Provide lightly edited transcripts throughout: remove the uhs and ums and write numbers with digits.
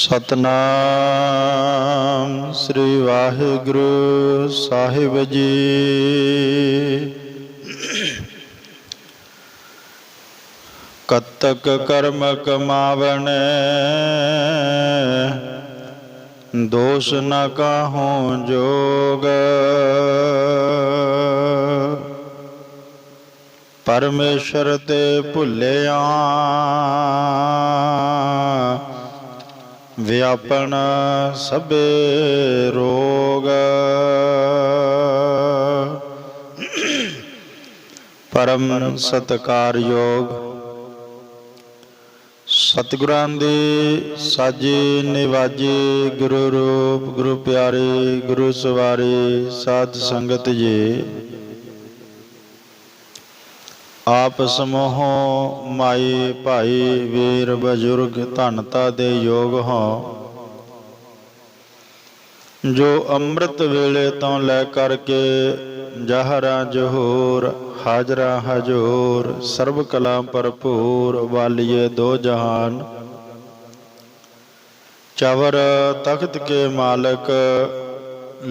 सतनाम श्री वाहिगुरु साहिब जी। कतक कर्म कमावण दोष न काहूँ जोग। परमेश्वर ते भुलिया व्यापन सबे रोग। परम सत्कारयोग सतगुरां दी साजी निवाजी गुरु रूप गुरु प्यारी गुरु सवारी साध संगत जी। आप समूहो माई भाई वीर बजुर्ग धनता दे योग हों, जो अमृत वेले तो लै करके जहरा जहूर हाजरा हजूर सर्व कला भरपूर वालिए दो जहान। चवर तख्त के मालक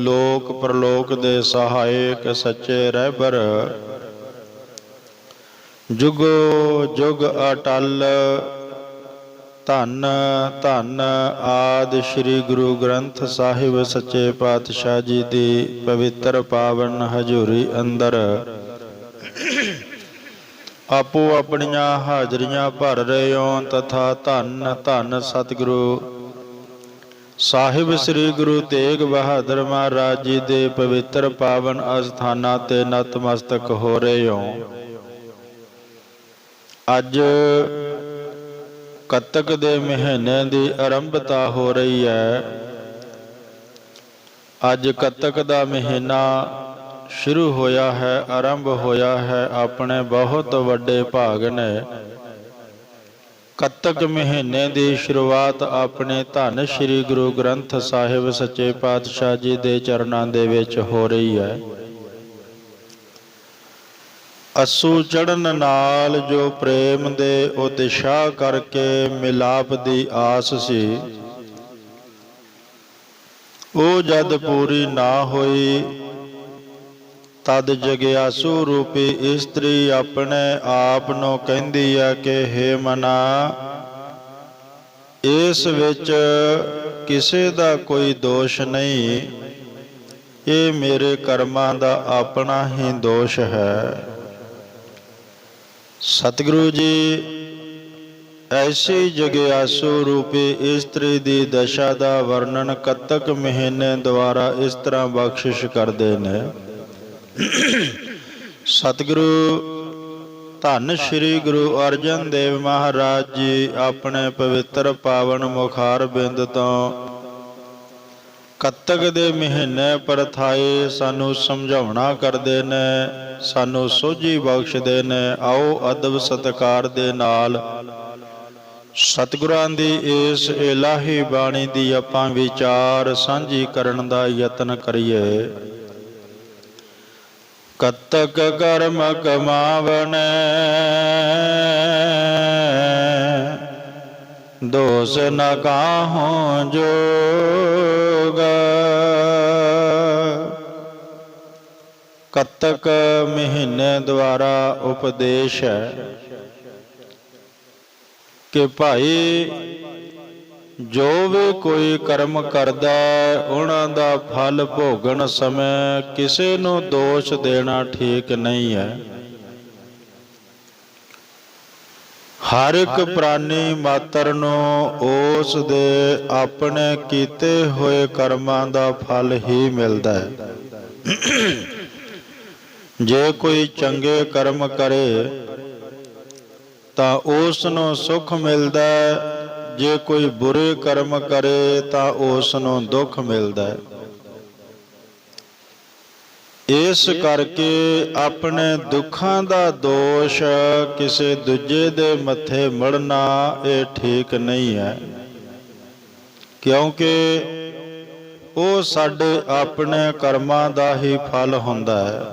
लोक प्रलोक दे सहायक सच्चे रहबर। जुगो जुग अटल धन धन आदि श्री गुरु ग्रंथ साहिब सच्चे पातशाह जी दी पवित्र पावन हजूरी अंदर आपो अपनियां हाजरियां भर रहे हो तथा धन धन सतगुरु साहिब श्री गुरु तेग बहादुर महाराज जी दे पवित्र पावन अस्थानां ते नतमस्तक हो रहे हो। अज कतक दे महीने की आरंभता हो रही है। अज कतक दा महीना शुरू होया है, आरंभ होया है। अपने बहुत वड्डे भाग ने कतक महीने की शुरुआत अपने धन श्री गुरु ग्रंथ साहिब सच्चे पातशाह जी दे चरनां दे विच हो रही है। असू चढ़न नाल जो प्रेम दे उत्साह करके मिलाप दी आस सी, वो जद पूरी ना होई तद जग्यासु रूपी इस्त्री अपने आप नूं कहंदी है कि हे मना, इस विच किसे दा कोई दोष नहीं, ये मेरे कर्मां दा अपना ही दोष है। सतगुरु जी ऐसी जग्यासु रूपी इस्त्री दी दशा दा वर्णन कतक महीने द्वारा इस तरह बख्शिश करते हैं। सतगुरु धन श्री गुरु अर्जन देव महाराज जी अपने पवित्र पावन मुखार बिंद तो कतक दे महीने परथाए सानू समझावना करते ने, सानू सोझी बख्शदे ने। आओ अदब सत्कार दे नाल सतगुरां दी इस इलाही बाणी दी आपां विचार सांझी करन दा यतन करिए। कतक कर्म कमावने दोष न काहूँ जोग। कतक महीने द्वारा उपदेश है कि भाई जो भी कोई कर्म करदा उन्हां दा फल भोगण समय किसी नूं दोष देना ठीक नहीं है। हर एक प्राणी मात्र नूं उस दे अपने कीते होए कर्मां दा फल ही मिलदा है। जे कोई चंगे कर्म करे तां उस नूं सुख मिलदा है, जे कोई बुरे कर्म करे तां उस नूं दुख मिलदा है। इस करके अपने दुखां दा दोष किसी दूजे दे मत्थे मढ़ना ये ठीक नहीं है, क्योंकि वो साडे अपने कर्मां दा ही फल हुंदा है।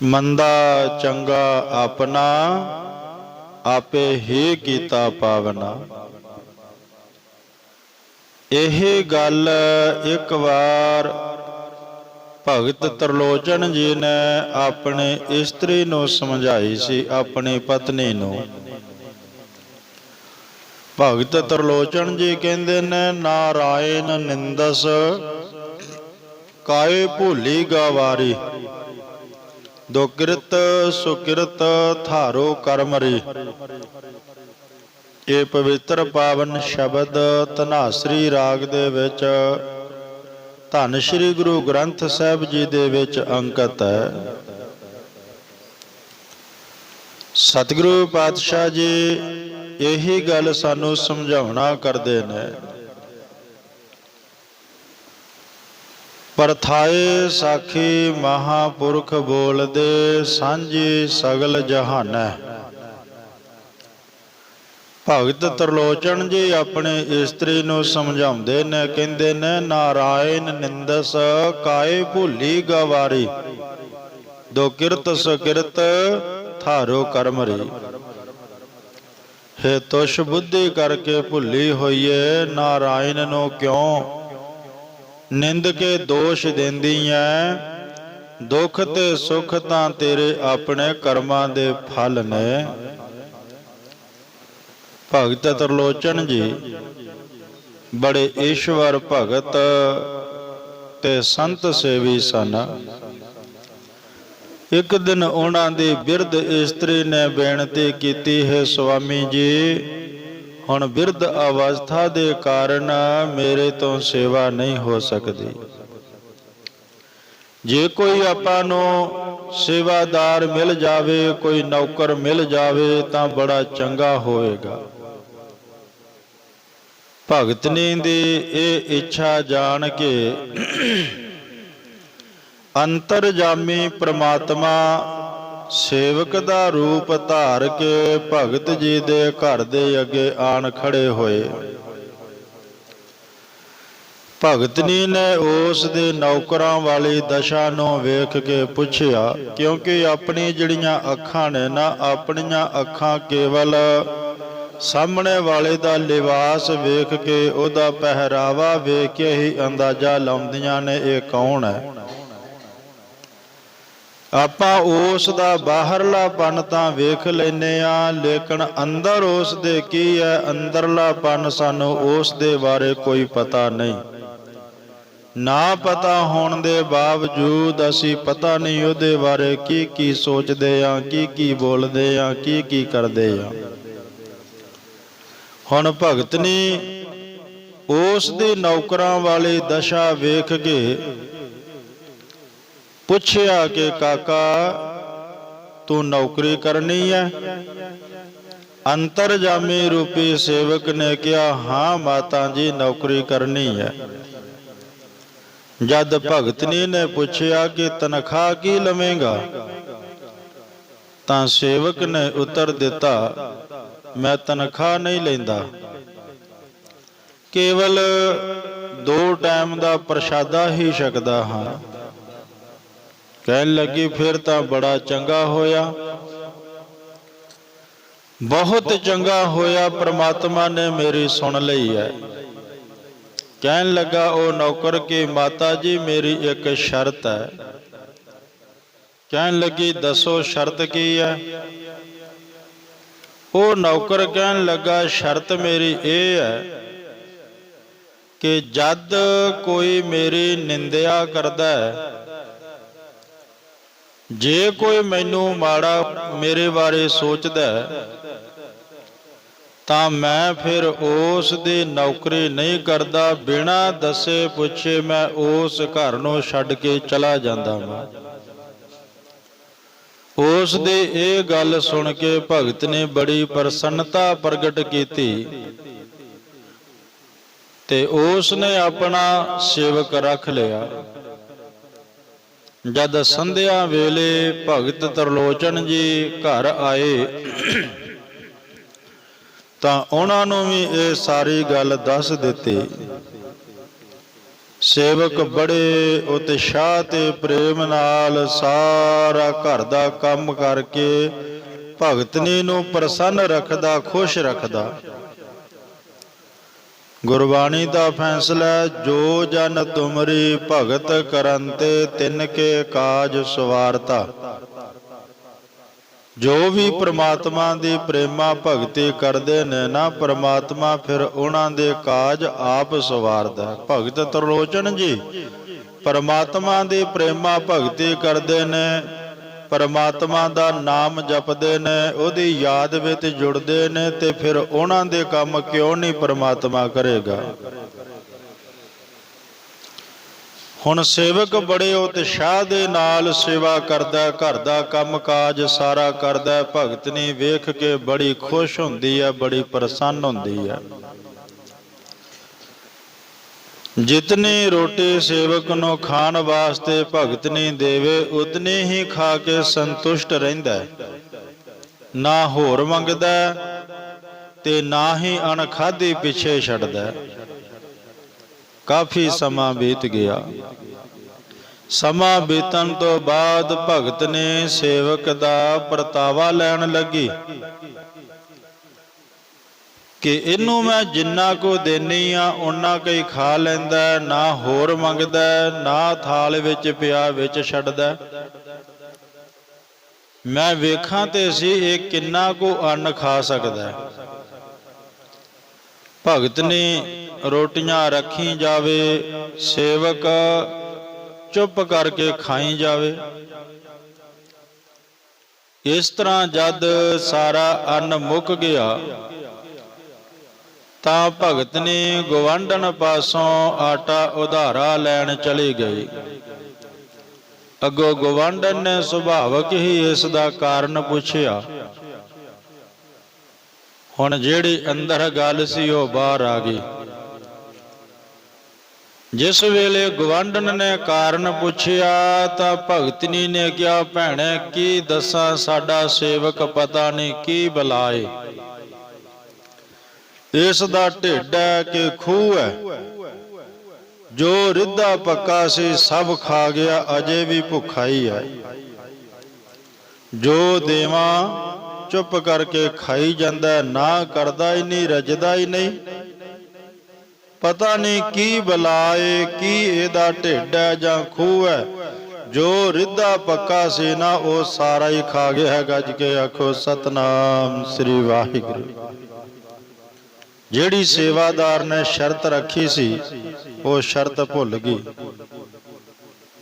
मंदा चंगा अपना आपे ही कीता पावना। ਇਹ ਗੱਲ ਇੱਕ ਵਾਰ ਭਗਤ ਤਰਲੋਚਨ ਜੀ ਨੇ ਆਪਣੇ ਇਸਤਰੀ ਨੂੰ ਸਮਝਾਈ ਸੀ, ਆਪਣੀ ਪਤਨੀ ਨੂੰ। ਭਗਤ ਤਰਲੋਚਨ ਜੀ ਕਹਿੰਦੇ ਨੇ, ਨਾਰਾਇਣ ਨਿੰਦਸ ਕਾਏ ਭੁੱਲੀ ਗਵਾਰੀ, ਦੁਕਿਰਤ ਸੁਕਿਰਤ ਥਾਰੋ ਕਰਮਰੀ। ਇਹ ਪਵਿੱਤਰ ਪਾਵਨ ਸ਼ਬਦ ਧਨਾਸਰੀ ਰਾਗ ਦੇ ਵਿੱਚ ਧੰਨ ਸ਼੍ਰੀ ਗੁਰੂ ਗ੍ਰੰਥ ਸਾਹਿਬ ਜੀ ਦੇ ਵਿੱਚ ਅੰਕਿਤ ਹੈ। ਸਤਿਗੁਰੂ ਪਾਤਸ਼ਾਹ ਜੀ ਇਹੀ ਗੱਲ ਸਾਨੂੰ ਸਮਝਾਉਣਾ ਕਰਦੇ ਨੇ। ਪਰਥਾਏ ਸਾਖੀ ਮਹਾਂਪੁਰਖ ਬੋਲਦੇ, ਸਾਂਝੀ ਸਗਲ ਜਹਾਨੈ। ਭਗਤ ਤਰਲੋਚਨ ਜੀ ਆਪਣੇ ਇਸਤਰੀ ਨੂੰ ਸਮਝਾਉਂਦੇ ਨੇ, ਕਹਿੰਦੇ ਨੇ, ਨਾਰਾਇਣ ਨਿੰਦਸ ਕਾਏ ਭੁੱਲੀ ਗਵਾਰੀ, ਦੁਕਿਰਤ ਸੁਕਿਰਤ ਥਾਰੋ ਕਰਮਰੀ। ਹੈ ਤੁਸ਼ ਬੁੱਧੀ ਕਰਕੇ ਭੁੱਲੀ ਹੋਈਏ, ਨਾਰਾਇਣ ਨੂੰ ਕਿਉਂ ਨਿੰਦ ਕੇ ਦੋਸ਼ ਦਿੰਦੀ ਐ। ਦੁੱਖ ਤੇ ਸੁੱਖ ਤਾਂ ਤੇਰੇ ਆਪਣੇ ਕਰਮਾਂ ਦੇ ਫਲ ਨੇ। ਭਗਤ ਤਰਲੋਚਨ ਜੀ ਬੜੇ ਈਸ਼ਵਰ ਭਗਤ ਤੇ ਸੰਤ ਸੇਵੀ ਸਨ। ਇੱਕ ਦਿਨ ਉਹਨਾਂ ਦੀ ਬਿਰਧ ਇਸਤਰੀ ਨੇ ਬੇਨਤੀ ਕੀਤੀ, ਹੈ ਸੁਆਮੀ ਜੀ, ਹੁਣ ਬਿਰਧ ਅਵਸਥਾ ਦੇ ਕਾਰਨ ਮੇਰੇ ਤੋਂ ਸੇਵਾ ਨਹੀਂ ਹੋ ਸਕਦੀ। ਜੇ ਕੋਈ ਆਪਾਂ ਨੂੰ ਸੇਵਾਦਾਰ ਮਿਲ ਜਾਵੇ, ਕੋਈ ਨੌਕਰ ਮਿਲ ਜਾਵੇ ਤਾਂ ਬੜਾ ਚੰਗਾ ਹੋਵੇਗਾ। ਭਗਤਨੀ ਦੀ ਇਹ ਇੱਛਾ ਜਾਣ ਕੇ ਅੰਤਰਜਾਮੀ ਪ੍ਰਮਾਤਮਾ ਸੇਵਕ ਦਾ ਰੂਪ ਧਾਰ ਕੇ ਭਗਤ ਜੀ ਦੇ ਘਰ ਦੇ ਅੱਗੇ ਆਣ ਖੜੇ ਹੋਏ। ਭਗਤਨੀ ਨੇ ਉਸ ਦੇ ਨੌਕਰਾਂ ਵਾਲੀ ਦਸ਼ਾ ਨੂੰ ਵੇਖ ਕੇ ਪੁੱਛਿਆ, ਕਿਉਂਕਿ ਆਪਣੀ ਜਿਹੜੀਆਂ ਅੱਖਾਂ ਨੇ ਨਾ, ਆਪਣੀਆਂ ਅੱਖਾਂ ਕੇਵਲ ਸਾਹਮਣੇ ਵਾਲੇ ਦਾ ਲਿਬਾਸ ਵੇਖ ਕੇ, ਉਹਦਾ ਪਹਿਰਾਵਾ ਵੇਖ ਕੇ ਹੀ ਅੰਦਾਜ਼ਾ ਲਾਉਂਦੀਆਂ ਨੇ ਇਹ ਕੌਣ ਹੈ। ਆਪਾਂ ਉਸ ਦਾ ਬਾਹਰਲਾਪਨ ਤਾਂ ਵੇਖ ਲੈਨੇ ਆ, ਲੇਕਿਨ ਅੰਦਰ ਉਸ ਦੇ ਕੀ ਹੈ, ਅੰਦਰਲਾਪਨ ਸਾਨੂੰ ਉਸ ਦੇ ਬਾਰੇ ਕੋਈ ਪਤਾ ਨਹੀਂ। ਨਾ ਪਤਾ ਹੋਣ ਦੇ ਬਾਵਜੂਦ ਅਸੀਂ ਪਤਾ ਨਹੀਂ ਉਹਦੇ ਬਾਰੇ ਕੀ ਕੀ ਸੋਚਦੇ ਆ, ਕੀ ਕੀ ਬੋਲਦੇ ਆ, ਕੀ ਕੀ ਕਰਦੇ ਆ। ਹੁਣ ਭਗਤਨੀ ਉਸ ਦੀ ਨੌਕਰਾਂ ਵਾਲੀ ਦਸ਼ਾ ਵੇਖ ਕੇ ਪੁੱਛਿਆ ਕਿ ਕਾਕਾ ਤੂੰ ਨੌਕਰੀ ਕਰਨੀ ਹੈ? ਅੰਤਰਜਾਮੀ ਰੂਪੀ ਸੇਵਕ ਨੇ ਕਿਹਾ, ਹਾਂ ਮਾਤਾ ਜੀ ਨੌਕਰੀ ਕਰਨੀ ਹੈ। ਜਦ ਭਗਤਨੀ ਨੇ ਪੁੱਛਿਆ ਕਿ ਤਨਖਾਹ ਕੀ ਲਵੇਂਗਾ, ਤਾਂ ਸੇਵਕ ਨੇ ਉੱਤਰ ਦਿੱਤਾ, ਮੈਂ ਤਨਖਾਹ ਨਹੀਂ ਲੈਂਦਾ, ਕੇਵਲ 2 ਟਾਈਮ ਦਾ ਪ੍ਰਸ਼ਾਦਾ ਹੀ ਛਕਦਾ ਹਾਂ। ਕਹਿਣ ਲੱਗੀ, ਫਿਰ ਤਾਂ ਬੜਾ ਚੰਗਾ ਹੋਇਆ, ਬਹੁਤ ਚੰਗਾ ਹੋਇਆ, ਪ੍ਰਮਾਤਮਾ ਨੇ ਮੇਰੀ ਸੁਣ ਲਈ ਹੈ। ਕਹਿਣ ਲੱਗਾ ਉਹ ਨੌਕਰ ਕਿ ਮਾਤਾ ਜੀ ਮੇਰੀ ਇੱਕ ਸ਼ਰਤ ਹੈ। ਕਹਿਣ ਲੱਗੀ, ਦੱਸੋ ਸ਼ਰਤ ਕੀ ਹੈ? ਉਹ ਨੌਕਰ ਕਹਿਣ ਲੱਗਾ, ਸ਼ਰਤ ਮੇਰੀ ਇਹ ਹੈ ਕਿ ਜਦ ਕੋਈ ਮੇਰੀ ਨਿੰਦਿਆ ਕਰਦਾ ਹੈ, ਜੇ ਕੋਈ ਮੈਨੂੰ ਮਾੜਾ ਮੇਰੇ ਬਾਰੇ ਸੋਚਦਾ ਹੈ, ਤਾਂ ਮੈਂ ਫਿਰ ਉਸ ਦੀ ਨੌਕਰੀ ਨਹੀਂ ਕਰਦਾ। ਬਿਨਾਂ ਦੱਸੇ ਪੁੱਛੇ ਮੈਂ ਉਸ ਘਰ ਨੂੰ ਛੱਡ ਕੇ ਚਲਾ ਜਾਂਦਾ ਹਾਂ। ਉਸ ਦੀ ਇਹ ਗੱਲ ਸੁਣ ਕੇ ਭਗਤ ਨੇ ਬੜੀ ਪ੍ਰਸੰਨਤਾ ਪ੍ਰਗਟ ਕੀਤੀ ਤੇ ਉਸ ਨੇ ਆਪਣਾ ਸੇਵਕ ਰੱਖ ਲਿਆ। ਜਦ ਸੰਧਿਆ ਵੇਲੇ ਭਗਤ ਤਰਲੋਚਨ ਜੀ ਘਰ ਆਏ ਤਾਂ ਉਹਨਾਂ ਨੂੰ ਵੀ ਇਹ ਸਾਰੀ ਗੱਲ ਦੱਸ ਦਿੱਤੀ। ਸੇਵਕ ਬੜੇ ਉਤਸ਼ਾਹ ਤੇ ਪ੍ਰੇਮ ਨਾਲ ਸਾਰਾ ਘਰ ਦਾ ਕੰਮ ਕਰਕੇ ਭਗਤਨੀ ਨੂੰ ਪ੍ਰਸੰਨ ਰੱਖਦਾ, ਖੁਸ਼ ਰੱਖਦਾ। ਗੁਰਬਾਣੀ ਦਾ ਫੈਸਲਾ, ਜੋ ਜਨ ਤੁਮਰੀ ਭਗਤ ਕਰਨ ਤੇ ਤਿਨ ਕੇ ਕਾਜ ਸਵਾਰਤਾ। ਜੋ ਵੀ ਪ੍ਰਮਾਤਮਾ ਦੀ ਪ੍ਰੇਮਾ ਭਗਤੀ ਕਰਦੇ ਨੇ ਨਾ, ਪ੍ਰਮਾਤਮਾ ਫਿਰ ਉਹਨਾਂ ਦੇ ਕਾਜ ਆਪ ਸਵਾਰਦਾ। ਭਗਤ ਤਰਲੋਚਨ ਜੀ ਪ੍ਰਮਾਤਮਾ ਦੀ ਪ੍ਰੇਮਾ ਭਗਤੀ ਕਰਦੇ ਨੇ, ਪਰਮਾਤਮਾ ਦਾ ਨਾਮ ਜਪਦੇ ਨੇ, ਉਹਦੀ ਯਾਦ ਵਿੱਚ ਜੁੜਦੇ ਨੇ, ਤੇ ਫਿਰ ਉਹਨਾਂ ਦੇ ਕੰਮ ਕਿਉਂ ਨਹੀਂ ਪਰਮਾਤਮਾ ਕਰੇਗਾ। ਹੁਣ ਸੇਵਕ ਬੜੇ ਉਤਸ਼ਾਹ ਦੇ ਨਾਲ ਸੇਵਾ ਕਰਦਾ, ਘਰ ਦਾ ਕੰਮ ਕਾਜ ਸਾਰਾ ਕਰਦਾ। ਭਗਤਨੀ ਵੇਖ ਕੇ ਬੜੀ ਖੁਸ਼ ਹੁੰਦੀ ਹੈ, ਬੜੀ ਪ੍ਰਸੰਨ ਹੁੰਦੀ ਹੈ। ਜਿਤਨੀ ਰੋਟੀ ਸੇਵਕ ਨੂੰ ਖਾਣ ਵਾਸਤੇ ਭਗਤਨੀ ਦੇਵੇ, ਉਤਨੀ ਹੀ ਖਾ ਕੇ ਸੰਤੁਸ਼ਟ ਰਹਿੰਦਾ, ਨਾ ਹੋਰ ਮੰਗਦਾ ਤੇ ਨਾ ਹੀ ਅਣਖਾਧੀ ਪਿੱਛੇ ਛੱਡਦਾ। ਕਾਫੀ ਸਮਾਂ ਬੀਤ ਗਿਆ। ਸਮਾਂ ਬੀਤਣ ਤੋਂ ਬਾਅਦ ਭਗਤ ਨੇ ਸੇਵਕ ਦਾ ਪਰਤਾਵਾ ਲੈਣ ਲੱਗੀ ਕਿ ਇਹਨੂੰ ਮੈਂ ਜਿੰਨਾ ਕੁ ਦੇਨੀ ਆ ਓਨਾ ਕੁ ਹੀ ਖਾ ਲੈਂਦਾ, ਨਾ ਹੋਰ ਮੰਗਦਾ, ਨਾ ਥਾਲ ਵਿੱਚ ਪਿਆ ਵਿੱਚ ਛੱਡਦਾ। ਮੈਂ ਵੇਖਾਂ ਤੇ ਸੀ ਇਹ ਕਿੰਨਾ ਕੁ ਅੰਨ ਖਾ ਸਕਦਾ। ਭਗਤ ਨੇ ਰੋਟੀਆਂ ਰੱਖੀ ਜਾਵੇ, ਸੇਵਕ ਚੁੱਪ ਕਰਕੇ ਖਾਈ ਜਾਵੇ। ਇਸ ਤਰ੍ਹਾਂ ਜਦ ਸਾਰਾ ਅੰਨ ਮੁੱਕ ਗਿਆ ਤਾਂ ਭਗਤ ਨੇ ਗੁਆਂਢਣ ਪਾਸੋਂ ਆਟਾ ਉਧਾਰਾ ਲੈਣ ਚਲੀ ਗਈ। ਅੱਗੋਂ ਗੁਆਂਢਣ ਨੇ ਸੁਭਾਵਕ ਹੀ ਇਸ ਦਾ ਕਾਰਨ ਪੁੱਛਿਆ। ਹੁਣ ਜਿਹੜੀ ਅੰਦਰ ਗੱਲ ਸੀ ਉਹ ਬਾਹਰ ਆ ਗਈ। ਜਿਸ ਵੇਲੇ ਗੁਆਂਢਣ ਨੇ ਕਾਰਨ ਪੁੱਛਿਆ ਤਾਂ ਭਗਤਨੀ ਨੇ ਕਿਹਾ, ਭੈਣੇ ਕੀ ਦੱਸਾਂ, ਸਾਡਾ ਸੇਵਕ ਪਤਾ ਨਹੀਂ ਕੀ ਬਲਾਏ। ਇਸ ਦਾ ਢਿੱਡ ਹੈ ਕਿ ਖੂਹ ਹੈ, ਜੋ ਰਿੱਧਾ ਪੱਕਾ ਸੀ ਸਭ ਖਾ ਗਿਆ, ਅਜੇ ਵੀ ਭੁੱਖਾ ਹੀ ਹੈ। ਜੋ ਦੇਵਾਂ ਚੁੱਪ ਕਰਕੇ ਖਾਈ ਜਾਂਦਾ, ਨਾ ਕਰਦਾ ਹੀ ਨਹੀਂ, ਰੱਜਦਾ ਹੀ ਨਹੀਂ। ਪਤਾ ਨਹੀਂ ਕੀ ਬਲਾਏ, ਕੀ ਇਹਦਾ ਢਿੱਡ ਹੈ ਜਾਂ ਖੂਹ ਹੈ। ਜੋ ਰਿੱਧਾ ਪੱਕਾ ਸੀ ਨਾ ਉਹ ਸਾਰਾ ਹੀ ਖਾ ਗਿਆ ਹੈ। ਗੱਜ ਕੇ ਆਖੋ ਸਤਨਾਮ ਸ੍ਰੀ ਵਾਹਿਗੁਰੂ। ਜਿਹੜੀ ਸੇਵਾਦਾਰ ਨੇ ਸ਼ਰਤ ਰੱਖੀ ਸੀ ਉਹ ਸ਼ਰਤ ਭੁੱਲ ਗਈ।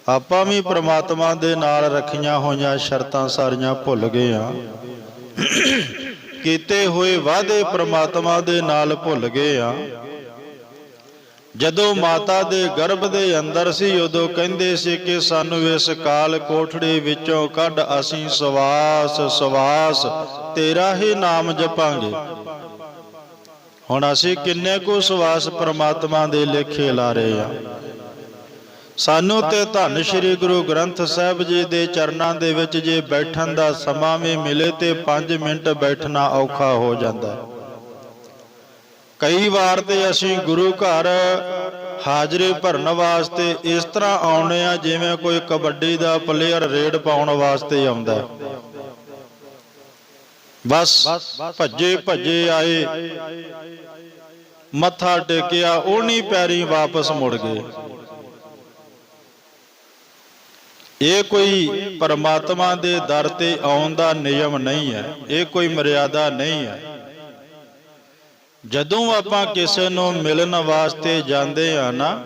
ਆਪਾਂ ਵੀ ਪ੍ਰਮਾਤਮਾ ਦੇ ਨਾਲ ਰੱਖੀਆਂ ਹੋਈਆਂ ਸ਼ਰਤਾਂ ਸਾਰੀਆਂ ਭੁੱਲ ਗਏ ਆ। ਕੀਤੇ ਹੋਏ ਵਾਅਦੇ ਪ੍ਰਮਾਤਮਾ ਦੇ ਨਾਲ ਭੁੱਲ ਗਏ ਆ। ਜਦੋਂ ਮਾਤਾ ਦੇ ਗਰਭ ਦੇ ਅੰਦਰ ਸੀ ਉਦੋਂ ਕਹਿੰਦੇ ਸੀ ਕਿ ਸਾਨੂੰ ਇਸ ਕਾਲ ਕੋਠੜੀ ਵਿੱਚੋਂ ਕੱਢ, ਅਸੀਂ ਸਵਾਸ ਸਵਾਸ ਤੇਰਾ ਹੀ ਨਾਮ ਜਪਾਂਗੇ। ਹੁਣ ਅਸੀਂ ਕਿੰਨੇ ਕੁ ਸਵਾਸ ਪ੍ਰਮਾਤਮਾ ਦੇ ਲੇਖੇ ਲਾ ਰਹੇ ਆ। ਸਾਨੂੰ ਤੇ ਧੰਨ ਸ਼੍ਰੀ ਗੁਰੂ ਗ੍ਰੰਥ ਸਾਹਿਬ ਜੀ ਦੇ ਚਰਨਾਂ ਦੇ ਵਿੱਚ ਜੇ ਬੈਠਣ ਦਾ ਸਮਾਂ ਵੀ ਮਿਲੇ ਤੇ 5 ਮਿੰਟ ਬੈਠਣਾ ਔਖਾ ਹੋ ਜਾਂਦਾ। ਕਈ ਵਾਰ ਤੇ ਅਸੀਂ ਗੁਰੂ ਘਰ ਹਾਜ਼ਰੀ ਭਰਨ ਵਾਸਤੇ ਇਸ ਤਰ੍ਹਾਂ ਆਉਣੇ ਆ ਜਿਵੇਂ ਕੋਈ ਕਬੱਡੀ ਦਾ ਪਲੇਅਰ ਰੇਡ ਪਾਉਣ ਵਾਸਤੇ ਆਉਂਦਾ। ਬਸ ਭੱਜੇ ਭੱਜੇ ਆਏ, ਮੱਥਾ ਟੇਕਿਆ, ਉਹਨੀ ਪੈਰੀ ਵਾਪਸ ਮੁੜ ਗਏ। ਇਹ ਕੋਈ ਪਰਮਾਤਮਾ ਦੇ ਦਰ ਤੇ ਆਉਣ ਦਾ ਨਿਯਮ ਨਹੀਂ ਹੈ, ਇਹ ਕੋਈ ਮਰਿਆਦਾ ਨਹੀਂ ਹੈ। ਜਦੋਂ ਆਪਾਂ ਕਿਸੇ ਨੂੰ ਮਿਲਣ ਵਾਸਤੇ ਜਾਂਦੇ ਆ ਨਾ,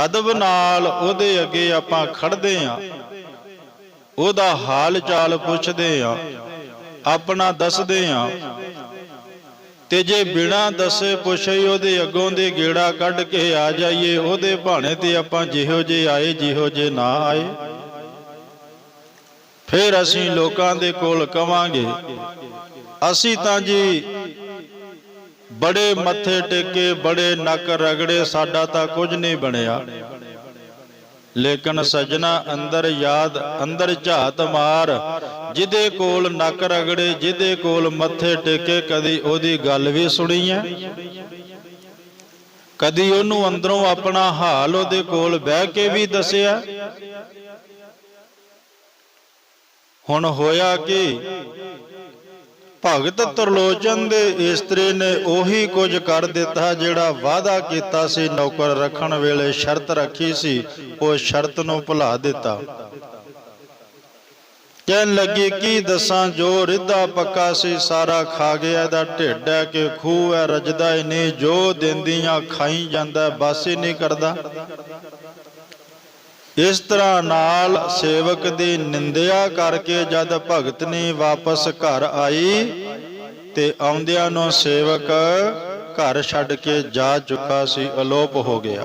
ਅਦਬ ਨਾਲ ਉਹਦੇ ਅੱਗੇ ਆਪਾਂ ਖੜਦੇ ਆ, ਉਹਦਾ ਹਾਲ ਚਾਲ ਪੁੱਛਦੇ ਆ, ਆਪਣਾ ਦੱਸਦੇ ਆ। ਤੇ ਜੇ ਬਿਨਾਂ ਦੱਸੇ ਪੁੱਛੇ ਉਹਦੇ ਅੱਗੋਂ ਦੇ ਗੇੜਾ ਕੱਢ ਕੇ ਆ ਜਾਈਏ, ਉਹਦੇ ਭਾਣੇ ਤੇ ਆਪਾਂ ਜਿਹੋ ਜੇ ਆਏ ਜਿਹੋ ਜੇ ਨਾ ਆਏ, ਫਿਰ ਅਸੀਂ ਲੋਕਾਂ ਦੇ ਕੋਲ ਕਵਾਂਗੇ ਅਸੀਂ ਤਾਂ ਜੀ ਬੜੇ ਮੱਥੇ ਟੇਕੇ, ਬੜੇ ਨੱਕ ਰਗੜੇ, ਸਾਡਾ ਤਾਂ ਕੁਝ ਨਹੀਂ ਬਣਿਆ। ਲੇਕਿਨ ਸੱਜਣਾ ਅੰਦਰ ਯਾਦ, ਅੰਦਰ ਝਾਤ ਮਾਰ, ਜਿਹਦੇ ਕੋਲ ਨੱਕ ਰਗੜੇ, ਜਿਹਦੇ ਕੋਲ ਮੱਥੇ ਟੇਕੇ, ਕਦੀ ਉਹਦੀ ਗੱਲ ਵੀ ਸੁਣੀ ਹੈ? ਕਦੀ ਉਹਨੂੰ ਅੰਦਰੋਂ ਆਪਣਾ ਹਾਲ ਉਹਦੇ ਕੋਲ ਬਹਿ ਕੇ ਵੀ ਦੱਸਿਆ? ਹੁਣ ਹੋਇਆ ਕਿ ਭਗਤ ਤਰਲੋਚਨ ਦੇ ਇਸਤਰੀ ਨੇ ਉਹੀ ਕੁਝ ਕਰ ਦਿੱਤਾ ਜਿਹੜਾ ਵਾਅਦਾ ਕੀਤਾ ਸੀ ਨੌਕਰ ਰੱਖਣ ਵੇਲੇ ਸ਼ਰਤ ਰੱਖੀ ਸੀ, ਉਹ ਸ਼ਰਤ ਨੂੰ ਭੁਲਾ ਦਿੱਤਾ। ਕਹਿਣ ਲੱਗੀ ਕੀ ਦੱਸਾਂ, ਜੋ ਰਿੱਧਾ ਪੱਕਾ ਸੀ ਸਾਰਾ ਖਾ ਗਿਆ, ਇਹਦਾ ਢਿੱਡ ਹੈ ਕਿ ਖੂਹ ਹੈ, ਰੱਜਦਾ ਹੀ ਨਹੀਂ, ਜੋ ਦਿੰਦੀਆਂ ਖਾਈ ਜਾਂਦਾ, ਬਸ ਹੀ ਨਹੀਂ ਕਰਦਾ। ਇਸ ਤਰ੍ਹਾਂ ਨਾਲ ਸੇਵਕ ਦੀ ਨਿੰਦਿਆ ਕਰਕੇ ਜਦ ਭਗਤਨੀ ਵਾਪਸ ਘਰ ਆਈ ਤੇ ਆਉਂਦਿਆਂ ਨੂੰ ਸੇਵਕ ਘਰ ਛੱਡ ਕੇ ਜਾ ਚੁੱਕਾ ਸੀ, ਅਲੋਪ ਹੋ ਗਿਆ।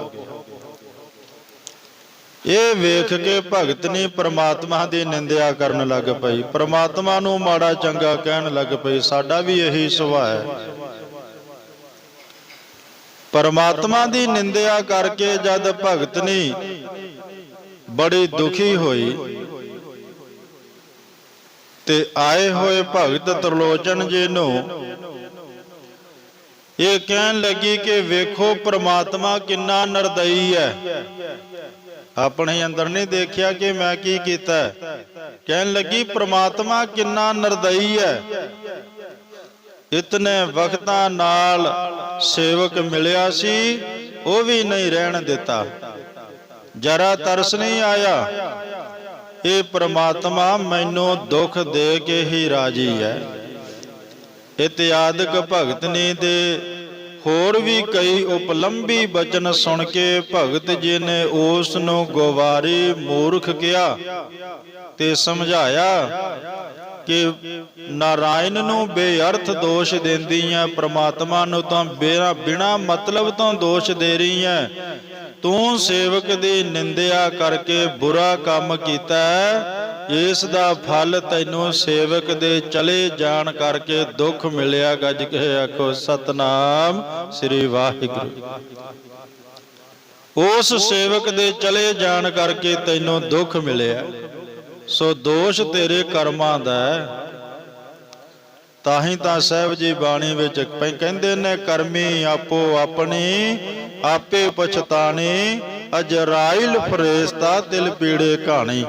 ਇਹ ਵੇਖ ਕੇ ਭਗਤਨੀ ਪ੍ਰਮਾਤਮਾ ਦੀ ਨਿੰਦਿਆ ਕਰਨ ਲੱਗ ਪਈ, ਪ੍ਰਮਾਤਮਾ ਨੂੰ ਮਾੜਾ ਚੰਗਾ ਕਹਿਣ ਲੱਗ ਪਈ। ਸਾਡਾ ਵੀ ਇਹੀ ਸੁਭਾਅ ਹੈ। ਪ੍ਰਮਾਤਮਾ ਦੀ ਨਿੰਦਿਆ ਕਰਕੇ ਜਦ ਭਗਤਨੀ ਬੜੀ ਦੁਖੀ ਹੋਈ ਤੇ ਆਏ ਹੋਏ ਭਗਤ ਤਰਲੋਚਨ ਜੀ ਨੂੰ ਇਹ ਕਹਿਣ ਲੱਗੀ ਕਿ ਵੇਖੋ ਪ੍ਰਮਾਤਮਾ ਕਿੰਨਾ ਨਿਰਦਈ ਹੈ, ਆਪਣੇ ਅੰਦਰ ਨਹੀਂ ਦੇਖਿਆ ਕਿ ਮੈਂ ਕੀ ਕੀਤਾ। ਕਹਿਣ ਲੱਗੀ ਪ੍ਰਮਾਤਮਾ ਕਿੰਨਾ ਨਿਰਦਈ ਹੈ, ਇਤਨੇ ਵਕਤਾਂ ਨਾਲ ਸੇਵਕ ਮਿਲਿਆ ਸੀ, ਉਹ ਵੀ ਨਹੀਂ ਰਹਿਣ ਦਿੱਤਾ, ਜਰਾ ਤਰਸ ਨਹੀਂ ਆਇਆ। ਇਹ ਪ੍ਰਮਾਤਮਾ ਮੈਨੂੰ ਦੁੱਖ ਦੇ ਕੇ ਹੀ ਰਾਜੀ ਹੈ। ਇਤਿਆਦਿਕ ਭਗਤਨੀ ਦੇ ਹੋਰ ਵੀ ਕਈ ਉਪਲੰਭੀ ਬਚਨ ਸੁਣ ਕੇ ਭਗਤ ਜੀ ਨੇ ਉਸ ਨੂੰ ਗਵਾਰੀ ਮੂਰਖ ਕਿਹਾ ਤੇ ਸਮਝਾਇਆ ਕਿ ਨਾਰਾਇਣ ਨੂੰ ਬੇਅਰਥ ਦੋਸ਼ ਦਿੰਦੀ ਹੈ, ਪ੍ਰਮਾਤਮਾ ਨੂੰ ਤਾਂ ਬਿਨਾ ਮਤਲਬ ਤੋਂ ਦੋਸ਼ ਦੇ ਰਹੀ ਹੈ। ਤੂੰ ਸੇਵਕ ਦੀ ਨਿੰਦਿਆ ਕਰਕੇ ਬੁਰਾ ਕੰਮ ਕੀਤਾ, ਇਸ ਦਾ ਫਲ ਤੈਨੂੰ ਸੇਵਕ ਦੇ ਚਲੇ ਜਾਣ ਕਰਕੇ ਦੁੱਖ ਮਿਲਿਆ। ਗੱਜ ਕੇ ਆਖੋ ਸਤਨਾਮ ਸ੍ਰੀ ਵਾਹਿਗੁਰੂ। ਉਸ ਸੇਵਕ ਦੇ ਚਲੇ ਜਾਣ ਕਰਕੇ ਤੈਨੂੰ ਦੁੱਖ ਮਿਲਿਆ, ਸੋ ਦੋਸ਼ ਤੇਰੇ ਕਰਮਾਂ ਦਾ ਹੈ। ਤਾਂ ਹੀ ਤਾਂ ਸਾਹਿਬ ਜੀ ਬਾਣੀ ਵਿੱਚ ਕਹਿੰਦੇ ਨੇ, ਕਰਮੀ ਆਪੋ ਆਪਣੀ ਆਪੇ ਪਛਤਾਣੀ, ਅਜਰਾਇਲ ਫਰੇਸ਼ਤਾ ਦਿਲ ਪੀੜੇ ਕਹਾਣੀ।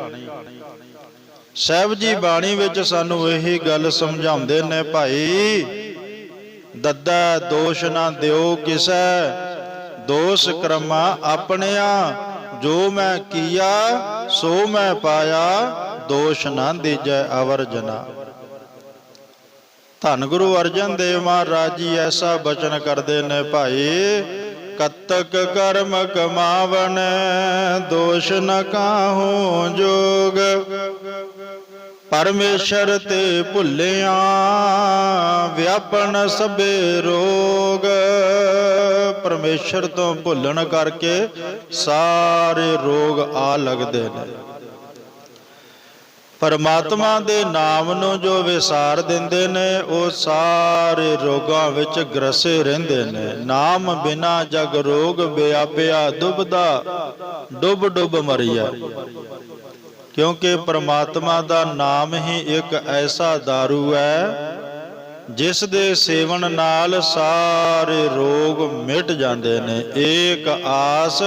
ਸਾਹਿਬ ਜੀ ਬਾਣੀ ਵਿੱਚ ਸਾਨੂੰ ਇਹੀ ਗੱਲ ਸਮਝਾਉਂਦੇ ਨੇ, ਭਾਈ ਦੱਦਾ ਦੋਸ਼ ਨਾ ਦਿਓ ਕਿਸੈ, ਦੋਸ਼ ਕਰਮਾਂ ਆਪਣਿਆਂ, ਜੋ ਮੈਂ ਕੀਆ ਸੋ ਮੈਂ ਪਾਇਆ, ਦੋਸ਼ ਨਾ ਦੀਜੈ ਅਵਰ ਜਨਾ। ਧੰਨ ਗੁਰੂ ਅਰਜਨ ਦੇਵ ਮਹਾਰਾਜ ਜੀ ਐਸਾ ਬਚਨ ਕਰਦੇ ਨੇ, ਭਾਈ ਕਤਕ ਕਰਮ ਕਮਾਵਨ ਦੋਸ਼ ਨ ਕਾਹੂ ਜੋਗ, ਪਰਮੇਸ਼ਰ ਤੇ ਭੁੱਲਿਆ ਵਿਆਪਨ ਸਭੇ ਰੋਗ। ਪਰਮੇਸ਼ਰ ਤੋਂ ਭੁੱਲਣ ਕਰਕੇ ਸਾਰੇ ਰੋਗ ਆ ਲੱਗਦੇ ਨੇ। ਪਰਮਾਤਮਾ ਦੇ ਨਾਮ ਨੂੰ ਜੋ ਵਿਸਾਰ ਦਿੰਦੇ ਨੇ, ਉਹ ਸਾਰੇ ਰੋਗਾਂ ਵਿੱਚ ਗ੍ਰਸੇ ਰਹਿੰਦੇ ਨੇ। ਨਾਮ ਬਿਨਾ ਜਗ ਰੋਗ ਵਿਆਪਿਆ, ਦੁਬਦਾ ਡੁੱਬ ਡੁੱਬ ਮਰੀਆ। ਕਿਉਂਕਿ ਪਰਮਾਤਮਾ ਦਾ ਨਾਮ ਹੀ ਇੱਕ ਐਸਾ ਦਾਰੂ ਹੈ ਜਿਸ ਦੇ ਸੇਵਨ ਨਾਲ ਸਾਰੇ ਰੋਗ ਮਿਟ ਜਾਂਦੇ ਨੇ। ਏਕ ਆਸ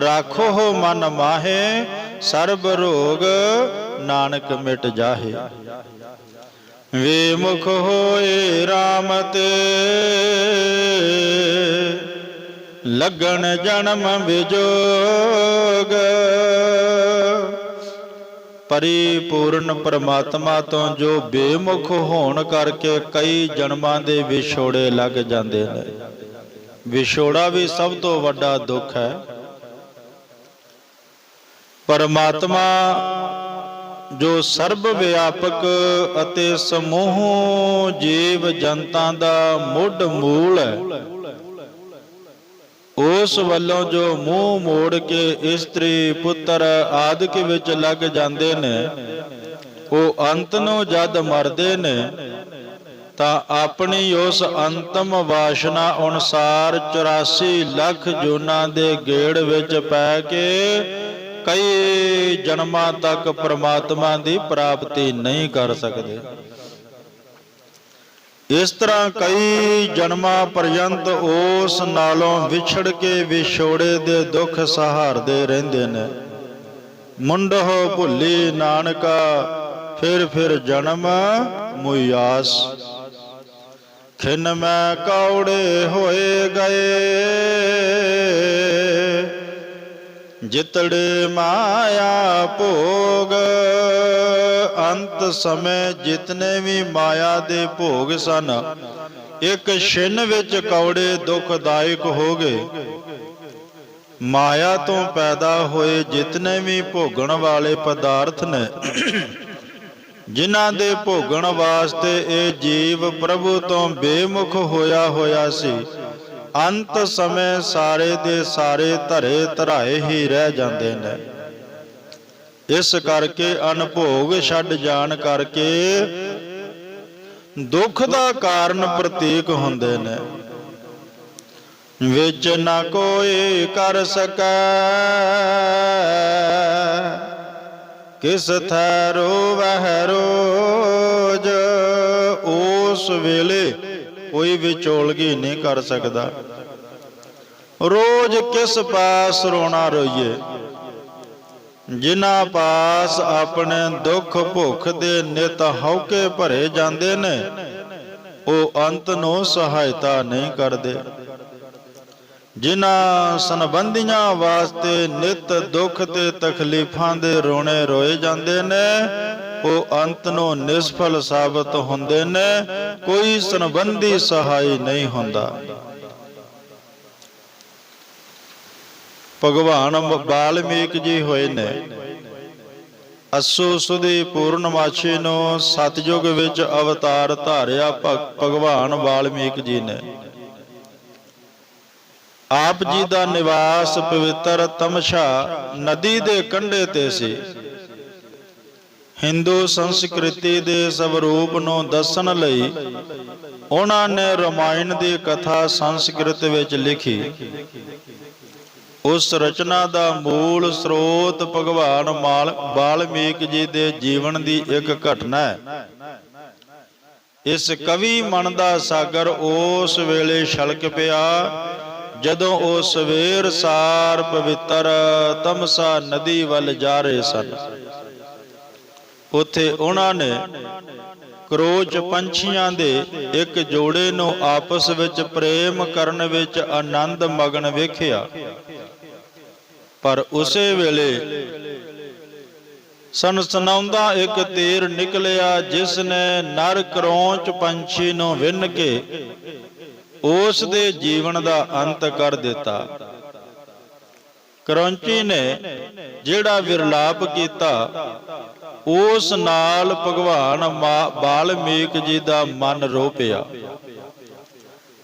ਰਾਖੋ ਮਨ ਮਾਹੇ, ਸਰਬ ਰੋਗ ਨਾਨਕ ਮਿਟ ਜਾਹੇ। ਵੇਮੁਖ ਹੋਏ RAM ਤੇ ਲੱਗਣ ਜਨਮ ਵਿਜੋਗ। ਪਰਿਪੂਰਨ ਪਰਮਾਤਮਾ ਤੋਂ ਜੋ ਬੇਮੁਖ ਹੋਣ ਕਰਕੇ ਕਈ ਜਨਮਾਂ ਦੇ ਵਿਛੋੜੇ ਲੱਗ ਜਾਂਦੇ ਨੇ। ਵਿਛੋੜਾ ਵੀ ਸਭ ਤੋਂ ਵੱਡਾ ਦੁੱਖ ਹੈ। ਪਰਮਾਤਮਾ ਜੋ ਸਰਬ ਵਿਆਪਕ ਅਤੇ ਸਮੂਹ ਜੀਵ ਜਨਤਾ ਦਾ ਮੁੱਢ ਮੂਲ ਹੈ, ਉਸ ਵੱਲੋਂ ਜੋ ਮੂੰਹ ਮੋੜ ਕੇ ਇਸਤਰੀ ਪੁੱਤਰ ਆਦਿਕ ਵਿੱਚ ਲੱਗ ਜਾਂਦੇ ਨੇ, ਉਹ ਅੰਤ ਨੂੰ ਜਦ ਮਰਦੇ ਨੇ ਤਾਂ ਆਪਣੀ ਉਸ ਅੰਤਮ ਵਾਸ਼ਨਾ ਅਨੁਸਾਰ 84 ਲੱਖ ਜੂਨਾਂ ਦੇ ਗੇੜ ਵਿੱਚ ਪੈ ਕੇ ਕਈ ਜਨਮਾਂ ਤੱਕ ਪ੍ਰਮਾਤਮਾ ਦੀ ਪ੍ਰਾਪਤੀ ਨਹੀਂ ਕਰ ਸਕਦੇ। ਇਸ ਤਰ੍ਹਾਂ ਕਈ ਜਨਮਾਂ ਪਰਯੰਤ ਉਸ ਨਾਲੋਂ ਵਿਛੜ ਕੇ ਵਿਛੋੜੇ ਦੇ ਦੁੱਖ ਸਹਾਰਦੇ ਰਹਿੰਦੇ ਨੇ। ਮੁੰਡੋ ਭੁੱਲੀ ਨਾਨਕਾ ਫਿਰ ਜਨਮ ਮੁਯਾਸ। ਖਿਨ ਮੈਂ ਕੌੜੇ ਹੋਏ ਗਏ, ਜਿਤੜੇ ਮਾਇਆ ਭੋਗ। ਅੰਤ ਸਮੇਂ ਜਿਤਨੇ ਵੀ ਮਾਇਆ ਦੇ ਭੋਗ ਸਨ, ਇੱਕ ਛਿਨ ਵਿੱਚ ਕੌੜੇ ਦੁਖਦਾਇਕ ਹੋ ਗਏ। ਮਾਇਆ ਤੋਂ ਪੈਦਾ ਹੋਏ ਜਿਤਨੇ ਵੀ ਭੋਗਣ ਵਾਲੇ ਪਦਾਰਥ ਨੇ, ਜਿਨ੍ਹਾਂ ਦੇ ਭੋਗਣ ਵਾਸਤੇ ਇਹ ਜੀਵ ਪ੍ਰਭੂ ਤੋਂ ਬੇਮੁਖ ਹੋਇਆ ਸੀ, ਅੰਤ ਸਮੇਂ ਸਾਰੇ ਦੇ ਸਾਰੇ ਧਰੇ ਧਰਾਏ ਹੀ ਰਹਿ ਜਾਂਦੇ ਨੇ। ਇਸ ਕਰਕੇ ਅਨਭੋਗ ਛੱਡ ਜਾਣ ਕਰਕੇ ਦੁੱਖ ਦਾ ਕਾਰਨ ਪ੍ਰਤੀਕ ਹੁੰਦੇ ਨੇ। ਵਿੱਚ ਨਾ ਕੋਈ ਕਰ ਸਕੈ, ਕਿਸ ਥੈ ਰੋਵਹਿ ਰੋਜ। ਉਸ ਵੇਲੇ ਕੋਈ ਵਿਚੋਲਗੀ ਨਹੀਂ ਕਰ ਸਕਦਾ। ਰੋਜ਼ ਕਿਸ ਪਾਸ ਰੋਣਾ ਰੋਈਏ। ਜਿਨ੍ਹਾਂ ਪਾਸ ਆਪਣੇ ਦੁੱਖ ਭੁੱਖ ਦੇ ਨਿਤ ਹਉਕੇ ਭਰੇ ਜਾਂਦੇ ਨੇ, ਉਹ ਅੰਤ ਨੂੰ ਸਹਾਇਤਾ ਨਹੀਂ ਕਰਦੇ। ਜਿਨ੍ਹਾਂ ਸੰਬੰਧੀਆਂ ਵਾਸਤੇ ਨਿਤ ਦੁੱਖ ਤੇ ਤਕਲੀਫਾਂ ਦੇ ਰੋਣੇ ਰੋਏ ਜਾਂਦੇ ਨੇ, ਉਹ ਅੰਤ ਨੂੰ ਨਿਸਫਲ ਸਾਬਤ ਹੁੰਦੇ ਨੇ। ਕੋਈ ਸੰਬੰਧੀ ਸਹਾਈ ਨਹੀਂ ਹੁੰਦਾ। ਭਗਵਾਨ ਵਾਲਮੀਕ ਜੀ ਹੋਏ ਨੇ ਅੱਸੂ ਸੁਦੀ ਪੂਰਨਮਾਸ਼ੀ ਨੂੰ ਸਤਯੁਗ ਵਿੱਚ ਅਵਤਾਰ ਧਾਰਿਆ ਭਗਵਾਨ ਵਾਲਮੀਕ ਜੀ ਨੇ। ਆਪ ਜੀ ਦਾ ਨਿਵਾਸ ਪਵਿੱਤਰ ਤਮਸ਼ਾ ਨਦੀ ਦੇ ਕੰਢੇ ਤੇ ਸੀ। ਹਿੰਦੂ ਸੰਸਕ੍ਰਿਤੀ ਦੇ ਸਵਰੂਪ ਨੂੰ ਦੱਸਣ ਲਈ ਉਹਨਾਂ ਨੇ ਰਾਮਾਇਣ ਦੀ ਕਥਾ ਸੰਸਕ੍ਰਿਤ ਵਿੱਚ ਲਿਖੀ। ਉਸ ਰਚਨਾ ਦਾ ਮੂਲ ਸਰੋਤ ਭਗਵਾਨ ਵਾਲਮੀਕ ਜੀ ਦੇ ਜੀਵਨ ਦੀ ਇੱਕ ਘਟਨਾ ਹੈ। ਇਸ ਕਵੀ ਮਨ ਦਾ ਸਾਗਰ ਉਸ ਵੇਲੇ ਛਲਕ ਪਿਆ ਜਦੋਂ ਉਹ ਸਵੇਰ ਸਾਰ ਪਵਿੱਤਰ ਤਮਸਾ ਨਦੀ ਵੱਲ ਜਾ ਰਹੇ ਸਨ। ਉੱਥੇ ਉਹਨਾਂ ਨੇ ਕਰੋਚ ਪੰਛੀਆਂ ਦੇ ਇੱਕ ਜੋੜੇ ਨੂੰ ਆਪਸ ਵਿੱਚ ਪ੍ਰੇਮ ਕਰਨ ਵਿੱਚ ਆਨੰਦ ਮਗਨ ਵੇਖਿਆ। ਪਰ ਉਸੇ ਵੇਲੇ ਸਨਸਨਾਉਂਦਾ ਇੱਕ ਤੀਰ ਨਿਕਲਿਆ, ਜਿਸ ਨੇ ਨਰ ਕਰੋਚ ਪੰਛੀ ਨੂੰ ਵਿੰਨ ਕੇ ਉਸ ਦੇ ਜੀਵਨ ਦਾ ਅੰਤ ਕਰ ਦਿੱਤਾ। ਕਰੌਂਚੀ ਨੇ ਜਿਹੜਾ ਵਿਰਲਾਪ ਕੀਤਾ, ਉਸ ਨਾਲ ਭਗਵਾਨ ਵਾਲਮੀਕ ਜੀ ਦਾ ਮਨ ਰੋ ਪਿਆ।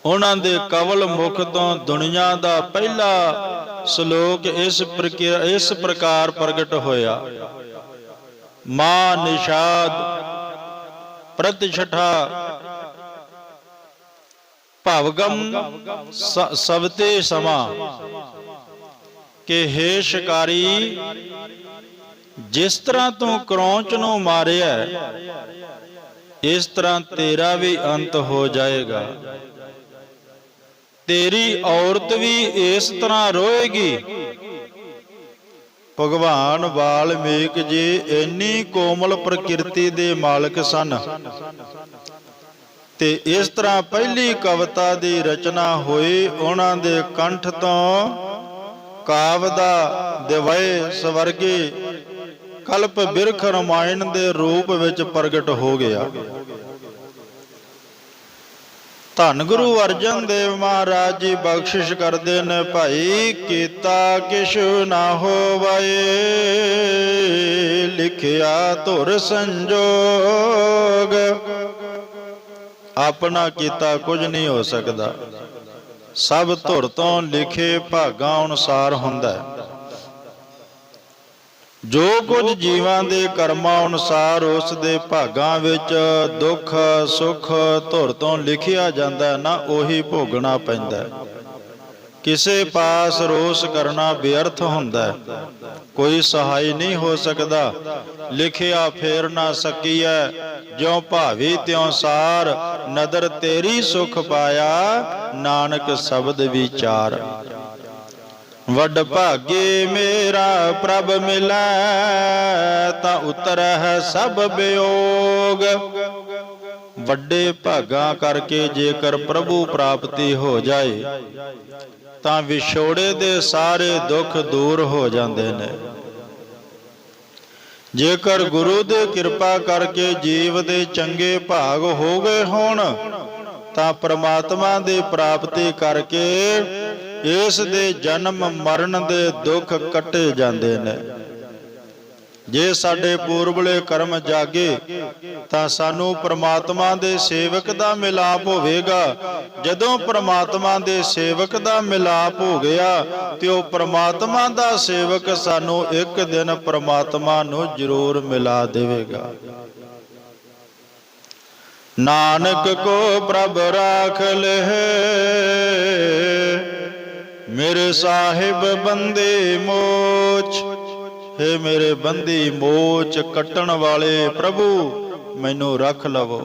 ਉਹਨਾਂ ਦੇ ਕਵਲ ਮੁਖ ਤੋਂ ਦੁਨੀਆ ਦਾ ਪਹਿਲਾ ਸ਼ਲੋਕ ਇਸ ਪ੍ਰਕਾਰ ਪ੍ਰਗਟ ਹੋਇਆ। ਮਾਂ ਨਿਸ਼ਾਦ ਪ੍ਰਤਿਸ਼ਠਾ ਭਵਗਮ ਸਵਤੇ ਸਮਾ ਕਿ ਹੇ ਸ਼ਿਕਾਰੀ, ਜਿਸ ਤਰ੍ਹਾਂ ਤੂੰ ਕਰੌਂਚ ਨੂੰ ਮਾਰਿਆ, ਇਸ ਤਰ੍ਹਾਂ ਤੇਰਾ ਵੀ ਅੰਤ ਹੋ ਜਾਏਗਾ। ਤੇਰੀ ਔਰਤ ਵੀ ਇਸ ਤਰ੍ਹਾਂ ਰੋਏਗੀ। ਭਗਵਾਨ ਵਾਲਮੀਕ ਜੀ ਇੰਨੀ ਕੋਮਲ ਪ੍ਰਕਿਰਤੀ ਦੇ ਮਾਲਕ ਸਨ ਤੇ ਇਸ ਤਰ੍ਹਾਂ ਪਹਿਲੀ ਕਵਿਤਾ ਦੀ ਰਚਨਾ ਹੋਈ। ਉਹਨਾਂ ਦੇ ਕੰਠ ਤੋਂ ਕਾਵ ਦਾ ਦਿਵਯ ਸਵਰਗੀ ਕਲਪ ਬਿਰਖ ਰਾਮਾਇਣ ਦੇ ਰੂਪ ਵਿੱਚ ਪ੍ਰਗਟ ਹੋ ਗਿਆ। ਧੰਨ ਗੁਰੂ ਅਰਜਨ ਦੇਵ ਮਹਾਰਾਜ ਜੀ ਬਖਸ਼ਿਸ਼ ਕਰਦੇ ਨੇ, ਭਾਈ ਕੀਤਾ ਕਿਛੁ ਨਾ ਹੋਵੈ, ਲਿਖਿਆ ਧੁਰ ਸੰਜੋਗ। ਆਪਣਾ ਕੀਤਾ ਕੁਝ ਨਹੀਂ ਹੋ ਸਕਦਾ, ਸਭ ਧੁਰ ਤੋਂ ਲਿਖੇ ਭਾਗਾਂ ਅਨੁਸਾਰ ਹੁੰਦਾ ਹੈ। ਜੋ ਕੁਝ ਜੀਵਾਂ ਦੇ ਕਰਮਾਂ ਅਨੁਸਾਰ ਉਸ ਦੇ ਭਾਗਾਂ ਵਿੱਚ ਦੁੱਖ ਸੁੱਖ ਧੁਰ ਤੋਂ ਲਿਖਿਆ ਜਾਂਦਾ ਨਾ, ਉਹੀ ਭੋਗਣਾ ਪੈਂਦਾ। ਕਿਸੇ ਪਾਸ ਰੋਸ ਕਰਨਾ ਬੇਅਰਥ ਹੁੰਦਾ, ਕੋਈ ਸਹਾਈ ਨਹੀਂ ਹੋ ਸਕਦਾ। ਲਿਖਿਆ ਫੇਰ ਨਾ ਸਕੀਐ, ਜਿਉ ਭਾਵੀ ਤਿਉ ਸਾਰ, ਨਦਰ ਤੇਰੀ ਸੁਖ ਪਾਇਆ, ਨਾਨਕ ਸ਼ਬਦ ਵਿਚਾਰ। ਵੱਡ ਭਾਗੇ ਮੇਰਾ ਪ੍ਰਭ ਮਿਲੈ, ਤਾਂ ਉਤਰਹਿ ਸਭ ਵਿਯੋਗ। ਵੱਡੇ ਭਾਗਾਂ ਕਰਕੇ ਜੇਕਰ ਪ੍ਰਭੂ ਪ੍ਰਾਪਤੀ ਹੋ ਜਾਏ ਤਾਂ ਵਿਛੋੜੇ ਦੇ ਸਾਰੇ ਦੁੱਖ ਦੂਰ ਹੋ ਜਾਂਦੇ ਨੇ। ਜੇਕਰ ਗੁਰੂ ਦੇ ਕਿਰਪਾ ਕਰਕੇ ਜੀਵ ਦੇ ਚੰਗੇ ਭਾਗ ਹੋ ਗਏ ਹੋਣ ਤਾਂ ਪ੍ਰਮਾਤਮਾ ਦੀ ਪ੍ਰਾਪਤੀ ਕਰਕੇ ਇਸ ਦੇ ਜਨਮ ਮਰਨ ਦੇ ਦੁੱਖ ਕੱਟੇ ਜਾਂਦੇ ਨੇ। ਜੇ ਸਾਡੇ ਪੂਰਬਲੇ ਕਰਮ ਜਾਗੇ ਤਾਂ ਸਾਨੂੰ ਪ੍ਰਮਾਤਮਾ ਦੇ ਸੇਵਕ ਦਾ ਮਿਲਾਪ ਹੋਵੇਗਾ। ਜਦੋਂ ਪ੍ਰਮਾਤਮਾ ਦੇ ਸੇਵਕ ਦਾ ਮਿਲਾਪ ਹੋ ਗਿਆ ਤੇ ਉਹ ਪ੍ਰਮਾਤਮਾ ਦਾ ਸੇਵਕ ਸਾਨੂੰ ਇੱਕ ਦਿਨ ਪ੍ਰਮਾਤਮਾ ਨੂੰ ਜ਼ਰੂਰ ਮਿਲਾ ਦੇਵੇਗਾ। ਨਾਨਕ ਕੋ ਪ੍ਰਭ ਰਾਖ ਲਹਿ, ਮੇਰੇ ਸਾਹਿਬ ਬੰਦੇ ਮੋਚ। ਹੇ ਮੇਰੇ ਬੰਦੀ ਮੋਚ ਕੱਟਣ ਵਾਲੇ ਪ੍ਰਭੂ, ਮੈਨੂੰ ਰੱਖ ਲਵੋ।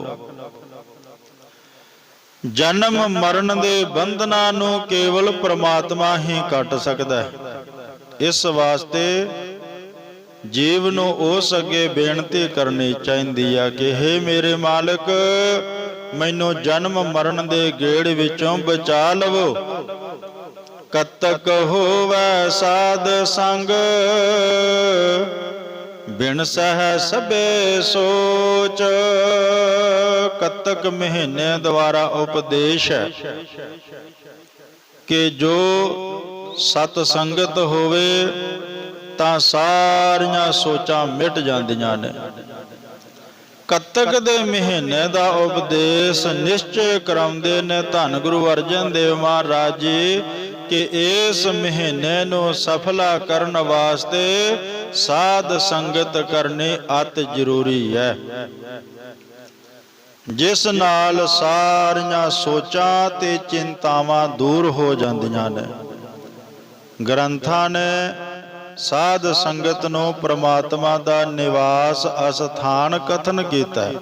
ਜਨਮ ਮਰਨ ਦੇ ਬੰਧਨਾਂ ਨੂੰ ਕੇਵਲ ਪ੍ਰਮਾਤਮਾ ਹੀ ਕੱਟ ਸਕਦਾ ਹੈ। ਇਸ ਵਾਸਤੇ ਜੀਵ ਨੂੰ ਉਸ ਅੱਗੇ ਬੇਨਤੀ ਕਰਨੀ ਚਾਹੀਦੀ ਆ ਕਿ ਹੇ ਮੇਰੇ ਮਾਲਕ, ਮੈਨੂੰ ਜਨਮ ਮਰਨ ਦੇ ਗੇੜ ਵਿੱਚੋਂ ਬਚਾ ਲਵੋ। ਕਤਕ ਹੋਵੈ ਸਾਧ ਸੰਗ, ਬਿਨ ਸਹਿ ਸਭੇ ਸੋਚ। ਕਤਕ ਮਹੀਨੇ ਦੁਆਰਾ ਉਪਦੇਸ਼ ਹੈ ਕਿ ਜੋ ਸਤ ਸੰਗਤ ਹੋਵੇ ਤਾਂ ਸਾਰੀਆਂ ਸੋਚਾਂ ਮਿਟ ਜਾਂਦੀਆਂ ਨੇ। ਕੱਤਕ ਦੇ ਮਹੀਨੇ ਦਾ ਉਪਦੇਸ਼ ਨਿਸ਼ਚੈ ਕਰਾਉਂਦੇ ਨੇ ਧੰਨ ਗੁਰੂ ਅਰਜਨ ਦੇਵ ਮਹਾਰਾਜ ਜੀ ਕਿ ਇਸ ਮਹੀਨੇ ਨੂੰ ਸਫਲਾ ਕਰਨ ਵਾਸਤੇ ਸਾਧ ਸੰਗਤ ਕਰਨੀ ਅਤ ਜ਼ਰੂਰੀ ਹੈ, ਜਿਸ ਨਾਲ ਸਾਰੀਆਂ ਸੋਚਾਂ ਤੇ ਚਿੰਤਾਵਾਂ ਦੂਰ ਹੋ ਜਾਂਦੀਆਂ ਨੇ। ਗ੍ਰੰਥਾਂ ਨੇ ਸਾਧ ਸੰਗਤ ਨੂੰ ਪ੍ਰਮਾਤਮਾ ਦਾ ਨਿਵਾਸ ਅਸਥਾਨ ਕਥਨ ਕੀਤਾ ਹੈ।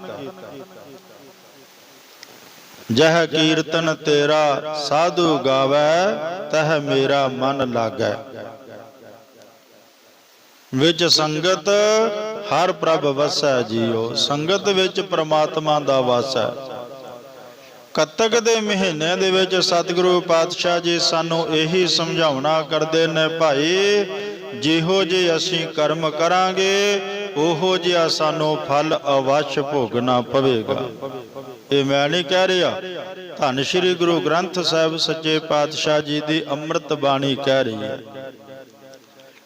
ਜਹ ਕੀਰਤਨ ਤੇਰਾ ਸਾਧੂ ਗਾਵੈ, ਤਹ ਮੇਰਾ ਮਨ ਲਾਗੈ। ਵਿੱਚ ਸੰਗਤ ਹਰ ਪ੍ਰਭ ਵਸੈ ਜੀਓ। ਸੰਗਤ ਵਿੱਚ ਪ੍ਰਮਾਤਮਾ ਦਾ ਵਾਸ ਹੈ। ਕੱਤਕ ਦੇ ਮਹੀਨੇ ਦੇ ਵਿੱਚ ਸਤਿਗੁਰੂ ਪਾਤਸ਼ਾਹ ਜੀ ਸਾਨੂੰ ਇਹੀ ਸਮਝਾਉਣਾ ਕਰਦੇ ਨੇ, ਭਾਈ ਜਿਹੋ ਜੇ ਅਸੀਂ ਕਰਮ ਕਰਾਂਗੇ ਉਹੋ ਜਿਹਾ ਸਾਨੂੰ ਫਲ ਅਵਸ਼ ਭੋਗਣਾ ਪਵੇਗਾ। ਇਹ ਮੈਂ ਨਹੀਂ ਕਹਿ ਰਿਹਾ, ਧੰਨ ਸ਼੍ਰੀ ਗੁਰੂ ਗ੍ਰੰਥ ਸਾਹਿਬ ਸੱਚੇ ਪਾਤਸ਼ਾਹ ਜੀ ਦੀ ਅੰਮ੍ਰਿਤ ਬਾਣੀ ਕਹਿ ਰਹੀ ਹੈ।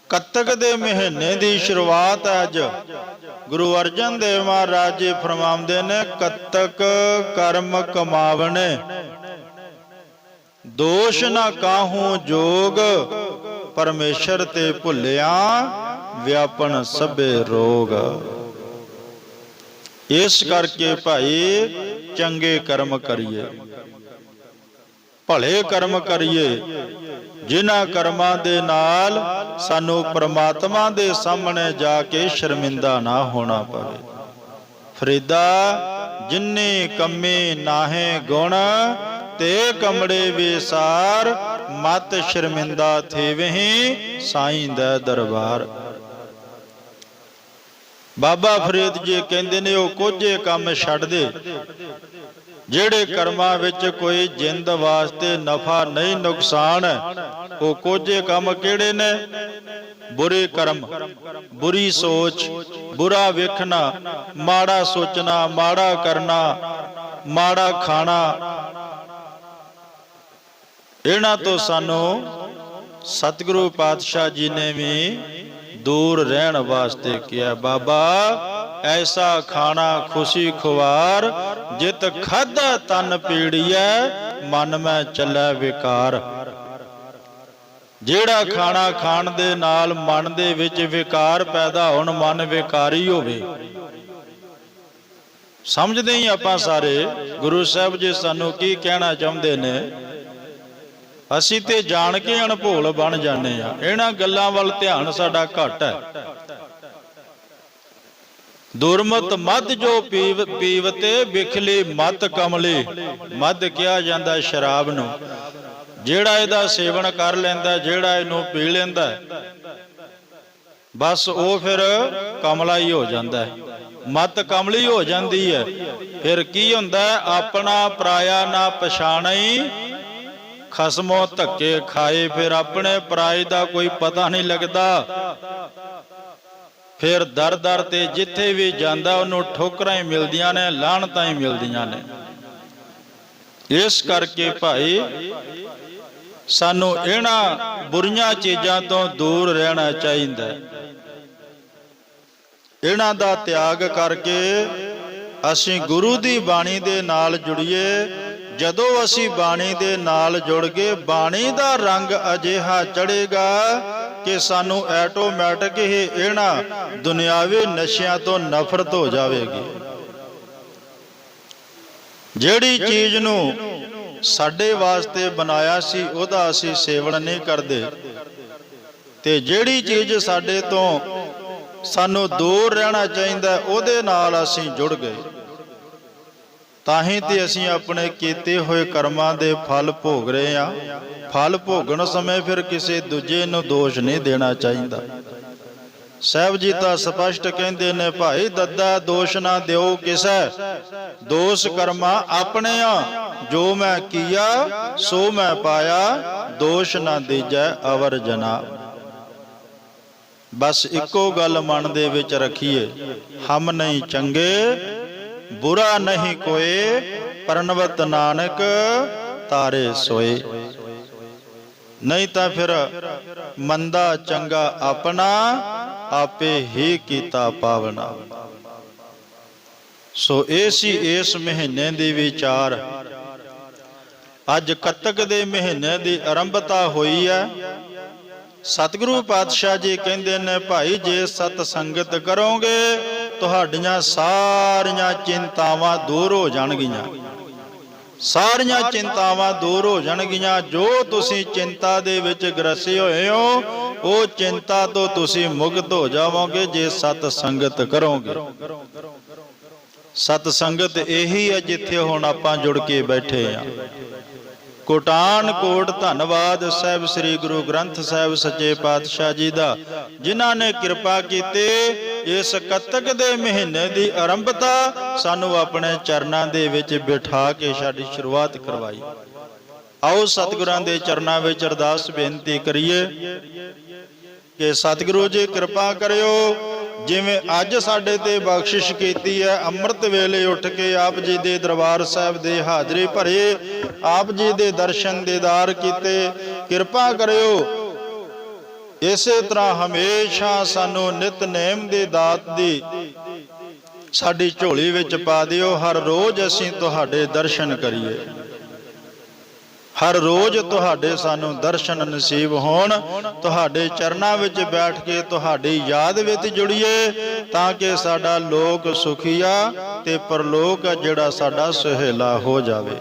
ਕੱਤਕ ਦੇ ਮਹੀਨੇ ਦੀ ਸ਼ੁਰੂਆਤ ਅੱਜ ਗੁਰੂ ਅਰਜਨ ਦੇਵ ਮਹਾਰਾਜ ਜੀ ਫਰਮਾਉਂਦੇ ਨੇ, ਕੱਤਕ ਕਰਮ ਕਮਾਵਣੇ, ਦੋਸ਼ ਨਾ ਕਾਹੂ ਜੋਗ, ਪਰਮੇਸ਼ਰ ਤੇ ਭੁੱਲਿਆ ਵਿਆਪਨ ਸਭੇ ਰੋਗ। ਇਸ ਕਰਕੇ ਭਾਈ ਚੰਗੇ ਕਰਮ ਕਰੀਏ, ਭਲੇ ਕਰਮ ਕਰੀਏ, ਜਿਨ੍ਹਾਂ ਕਰਮਾਂ ਦੇ ਨਾਲ ਸਾਨੂੰ ਪ੍ਰਮਾਤਮਾ ਦੇ ਸਾਹਮਣੇ ਜਾ ਕੇ ਸ਼ਰਮਿੰਦਾ ਨਾ ਹੋਣਾ ਪਵੇ। ਫਰੀਦਾ ਜਿੰਨੀ ਕੰਮੀ ਨਾਹੇ ਗੁਣ, ਤੇ ਕਮੜੇ ਵਿਸਾਰ, ਮਤ ਸ਼ਰਮਿੰਦਾ ਥੇਵਹੀਂ ਸਾਈਂ ਦਾ ਦਰਬਾਰ। ਬਾਬਾ ਫਰੀਦ ਜੀ ਕਹਿੰਦੇ ਨੇ, ਉਹ ਕੋਝੇ ਕੰਮ ਛੱਡ ਦੇ ਜਿਹੜੇ ਕਰਮਾਂ ਵਿੱਚ ਕੋਈ ਜਿੰਦ ਵਾਸਤੇ ਨਫਾ ਨਹੀਂ ਨੁਕਸਾਨ ਹੈ। ਉਹ ਕੋਝੇ ਕੰਮ ਕਿਹੜੇ ਨੇ? ਬੁਰੇ ਕਰਮ, ਬੁਰੀ ਸੋਚ, ਬੁਰਾ ਵੇਖਣਾ, ਮਾੜਾ ਸੋਚਣਾ, ਮਾੜਾ ਕਰਨਾ, ਮਾੜਾ ਖਾਣਾ। ਇਹਨਾਂ ਤੋਂ ਸਾਨੂੰ ਸਤਿਗੁਰੂ ਪਾਤਸ਼ਾਹ ਜੀ ਨੇ ਵੀ ਦੂਰ ਰਹਿਣ ਵਾਸਤੇ ਕਿਹਾ। ਬਾਬਾ ਐਸਾ ਖਾਣਾ ਖੁਸ਼ੀ ਖੁਆਰ, ਜਿਤ ਖਾਧਾ ਤਨ ਪੀੜੀਐ, ਮਨ ਮੈਂ ਚੱਲੈ ਵਿਕਾਰ। ਜਿਹੜਾ ਖਾਣਾ ਖਾਣ ਦੇ ਨਾਲ ਮਨ ਦੇ ਵਿੱਚ ਵਿਕਾਰ ਪੈਦਾ ਹੋਣ, ਮਨ ਵਿਕਾਰੀ ਹੋਵੇ। ਸਮਝਦੇ ਹੀ ਆਪਾਂ ਸਾਰੇ ਗੁਰੂ ਸਾਹਿਬ ਜੀ ਸਾਨੂੰ ਕੀ ਕਹਿਣਾ ਚਾਹੁੰਦੇ ਨੇ। ਅਸੀਂ ਤੇ ਜਾਣ ਕੇ ਅਣਭੋਲ ਬਣ ਜਾਂਦੇ ਆ, ਇਹਨਾਂ ਗੱਲਾਂ ਵੱਲ ਧਿਆਨ ਸਾਡਾ ਘੱਟ ਹੈ। ਦੁਰਮਤ ਮਦ ਜੋ ਪੀਵਤੇ ਵਿਖਲੀ ਮਤ ਕਮਲੀ। ਮਦ ਕਿਹਾ ਜਾਂਦਾ ਸ਼ਰਾਬ ਨੂੰ। ਜਿਹੜਾ ਇਹਦਾ ਸੇਵਨ ਕਰ ਲੈਂਦਾ, ਜਿਹੜਾ ਇਹਨੂੰ ਪੀ ਲੈਂਦਾ, ਬਸ ਉਹ ਫਿਰ ਕਮਲਾ ਹੀ ਹੋ ਜਾਂਦਾ ਹੈ, ਮਤ ਕਮਲੀ ਹੋ ਜਾਂਦੀ ਹੈ। ਫਿਰ ਕੀ ਹੁੰਦਾ? ਆਪਣਾ ਪਰਾਇਆ ਨਾ ਪਛਾਣਈ, ਖਸਮੋਂ ਧੱਕੇ ਖਾਏ। ਫਿਰ ਆਪਣੇ ਪਰਾਏ ਦਾ ਕੋਈ ਪਤਾ ਨਹੀਂ ਲੱਗਦਾ। ਫਿਰ ਦਰ ਦਰ ਤੇ ਜਿੱਥੇ ਵੀ ਜਾਂਦਾ ਉਹਨੂੰ ਠੋਕਰਾਂ ਹੀ ਮਿਲਦੀਆਂ ਨੇ, ਲਾਹਣਤਾਂ ਹੀ ਮਿਲਦੀਆਂ ਨੇ। ਇਸ ਕਰਕੇ ਭਾਈ ਸਾਨੂੰ ਇਹਨਾਂ ਬੁਰੀਆਂ ਚੀਜ਼ਾਂ ਤੋਂ ਦੂਰ ਰਹਿਣਾ ਚਾਹੀਦਾ ਹੈ। ਇਹਨਾਂ ਦਾ ਤਿਆਗ ਕਰਕੇ ਅਸੀਂ ਗੁਰੂ ਦੀ ਬਾਣੀ ਦੇ ਨਾਲ ਜੁੜੀਏ। ਜਦੋਂ ਅਸੀਂ ਬਾਣੀ ਦੇ ਨਾਲ ਜੁੜ ਕੇ ਬਾਣੀ ਦਾ ਰੰਗ ਅਜਿਹਾ ਚੜ੍ਹੇਗਾ ਕਿ ਸਾਨੂੰ ਆਟੋਮੈਟਿਕ ਹੀ ਇਹਨਾਂ ਦੁਨਿਆਵੀ ਨਸ਼ਿਆਂ ਤੋਂ ਨਫ਼ਰਤ ਹੋ ਜਾਵੇਗੀ। ਜਿਹੜੀ ਚੀਜ਼ ਨੂੰ ਸਾਡੇ ਵਾਸਤੇ ਬਣਾਇਆ ਸੀ ਉਹਦਾ ਅਸੀਂ ਸੇਵਨ ਨਹੀਂ ਕਰਦੇ, ਤੇ ਜਿਹੜੀ ਚੀਜ਼ ਸਾਡੇ ਤੋਂ ਸਾਨੂੰ ਦੂਰ ਰਹਿਣਾ ਚਾਹੀਦਾ ਉਹਦੇ ਨਾਲ ਅਸੀਂ ਜੁੜ ਗਏ। ਤਾਂ ਹੀ ਤੇ ਅਸੀਂ ਆਪਣੇ ਕੀਤੇ ਹੋਏ ਕਰਮਾਂ ਦੇ ਫਲ ਭੋਗ ਰਹੇ ਹਾਂ। ਫਲ ਭੋਗਣ ਸਮੇਂ ਫਿਰ ਕਿਸੇ ਦੂਜੇ ਨੂੰ ਦੋਸ਼ ਨਹੀਂ ਦੇਣਾ ਚਾਹੀਦਾ। ਸਾਹਿਬ ਜੀ ਤਾਂ ਸਪਸ਼ਟ ਕਹਿੰਦੇ ਨੇ, ਭਾਈ ਦੱਦਾ ਦੋਸ਼ ਨਾ ਦਿਓ ਕਿਸੈ, ਦੋਸ਼ ਕਰਮਾ ਆਪਣਿਆ, ਜੋ ਮੈਂ ਕੀਆ ਸੋ ਮੈਂ ਪਾਇਆ, ਦੋਸ਼ ਨਾ ਦੀਜੈ ਅਵਰ ਜਨਾ। ਬਸ ਇੱਕੋ ਗੱਲ ਮਨ ਦੇ ਵਿੱਚ ਰੱਖੀਏ, ਹਮ ਨਹੀਂ ਚੰਗੇ ਬੁਰਾ ਨਹੀਂ ਕੋਏ, ਪਰਨਵਤ ਨਾਨਕ ਤਾਰੇ ਸੋਏ। ਨਹੀਂ ਤਾਂ ਫਿਰ ਮੰਦਾ ਚੰਗਾ ਆਪਣਾ, ਆਪੇ ਹੀ ਕੀਤਾ ਪਾਵਨਾ। ਸੋ ਇਸ ਮਹੀਨੇ ਦੀ ਵਿਚਾਰ, ਅੱਜ ਕੱਤਕ ਦੇ ਮਹੀਨੇ ਦੀ ਆਰੰਭਤਾ ਹੋਈ ਹੈ। ਸਤਿਗੁਰੂ ਪਾਤਸ਼ਾਹ ਜੀ ਕਹਿੰਦੇ ਨੇ, ਭਾਈ ਜੇ ਸਤ ਸੰਗਤ ਕਰੋਗੇ ਤੁਹਾਡੀਆਂ ਸਾਰੀਆਂ ਚਿੰਤਾਵਾਂ ਦੂਰ ਹੋ ਜਾਣਗੀਆਂ, ਸਾਰੀਆਂ ਚਿੰਤਾਵਾਂ ਦੂਰ ਹੋ ਜਾਣਗੀਆਂ। ਜੋ ਤੁਸੀਂ ਚਿੰਤਾ ਦੇ ਵਿੱਚ ਗ੍ਰਸੇ ਹੋਏ ਹੋ, ਉਹ ਚਿੰਤਾ ਤੋਂ ਤੁਸੀਂ ਮੁਕਤ ਹੋ ਜਾਵੋਗੇ ਜੇ ਸਤ ਸੰਗਤ ਕਰੋਗੇ। ਸਤ ਸੰਗਤ ਇਹੀ ਹੈ ਜਿੱਥੇ ਹੁਣ ਆਪਾਂ ਜੁੜ ਕੇ ਬੈਠੇ ਹਾਂ। ਕੋਟਾਨ ਕੋਟ ਧੰਨਵਾਦ ਸਾਹਿਬ ਸ੍ਰੀ ਗੁਰੂ ਗ੍ਰੰਥ ਸਾਹਿਬ ਸੱਚੇ ਪਾਤਸ਼ਾਹ ਜੀ ਦਾ, ਜਿਨ੍ਹਾਂ ਨੇ ਕਿਰਪਾ ਕੀਤੀ ਇਸ ਕੱਤਕ ਦੇ ਮਹੀਨੇ ਦੀ ਆਰੰਭਤਾ ਸਾਨੂੰ ਆਪਣੇ ਚਰਨਾਂ ਦੇ ਵਿੱਚ ਬਿਠਾ ਕੇ ਸਾਡੀ ਸ਼ੁਰੂਆਤ ਕਰਵਾਈ। ਆਓ ਸਤਿਗੁਰਾਂ ਦੇ ਚਰਨਾਂ ਵਿੱਚ ਅਰਦਾਸ ਬੇਨਤੀ ਕਰੀਏ ਕਿ ਸਤਿਗੁਰੂ ਜੀ ਕਿਰਪਾ ਕਰਿਓ, ਜਿਵੇਂ ਅੱਜ ਸਾਡੇ ਤੇ ਬਖਸ਼ਿਸ਼ ਕੀਤੀ ਹੈ, ਅੰਮ੍ਰਿਤ ਵੇਲੇ ਉੱਠ ਕੇ ਆਪ ਜੀ ਦੇ ਦਰਬਾਰ ਸਾਹਿਬ ਦੇ ਹਾਜ਼ਰੀ ਭਰੇ, ਆਪ ਜੀ ਦੇ ਦਰਸ਼ਨ ਦੀਦਾਰ ਕੀਤੇ, ਕਿਰਪਾ ਕਰਿਓ ਇਸੇ ਤਰ੍ਹਾਂ ਹਮੇਸ਼ਾ ਸਾਨੂੰ ਨਿਤਨੇਮ ਦੀ ਦਾਤ ਦੀ ਸਾਡੀ ਝੋਲੀ ਵਿੱਚ ਪਾ ਦਿਓ। ਹਰ ਰੋਜ਼ ਅਸੀਂ ਤੁਹਾਡੇ ਦਰਸ਼ਨ ਕਰੀਏ, ਹਰ ਰੋਜ਼ ਤੁਹਾਡੇ ਸਾਨੂੰ ਦਰਸ਼ਨ ਨਸੀਬ ਹੋਣ, ਤੁਹਾਡੇ ਚਰਨਾਂ ਵਿੱਚ ਬੈਠ ਕੇ ਤੁਹਾਡੀ ਯਾਦ ਵਿੱਚ ਜੁੜੀਏ, ਤਾਂ ਕਿ ਸਾਡਾ ਲੋਕ ਸੁਖੀਆ ਤੇ ਪਰਲੋਕ ਜਿਹੜਾ ਸਾਡਾ ਸੁਹੇਲਾ ਹੋ ਜਾਵੇ।